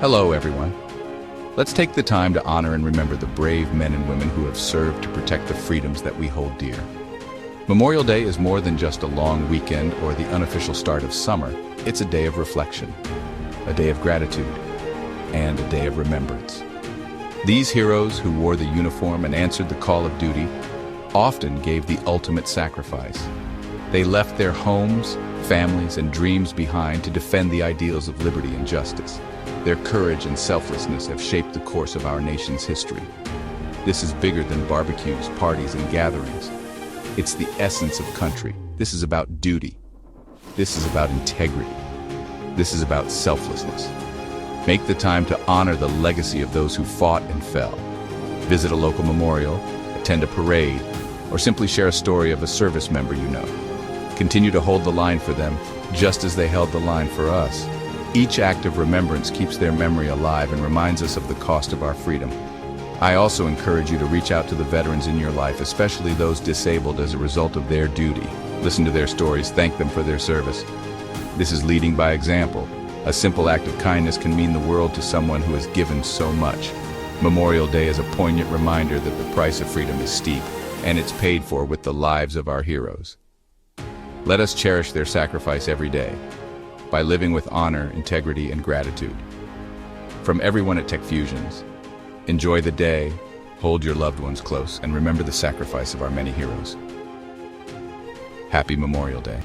Hello, everyone. Let's take the time to honor and remember the brave men and women who have served to protect the freedoms that we hold dear. Memorial Day is more than just a long weekend or the unofficial start of summer. It's a day of reflection, a day of gratitude, and a day of remembrance. These heroes who wore the uniform and answered the call of duty often gave the ultimate sacrifice. They left their homes, families, and dreams behind to defend the ideals of liberty and justice. Their courage and selflessness have shaped the course of our nation's history. This is bigger than barbecues, parties, and gatherings. It's the essence of country. This is about duty. This is about integrity. This is about selflessness. Make the time to honor the legacy of those who fought and fell. Visit a local memorial, attend a parade, or simply share a story of a service member you know. Continue to hold the line for them, just as they held the line for us. Each act of remembrance keeps their memory alive and reminds us of the cost of our freedom. I also encourage you to reach out to the veterans in your life, especially those disabled as a result of their duty. Listen to their stories, thank them for their service. This is leading by example. A simple act of kindness can mean the world to someone who has given so much. Memorial Day is a poignant reminder that the price of freedom is steep, and it's paid for with the lives of our heroes. Let us cherish their sacrifice every day, by living with honor, integrity, and gratitude. From everyone at TECfusions, enjoy the day, hold your loved ones close, and remember the sacrifice of our many heroes. Happy Memorial Day.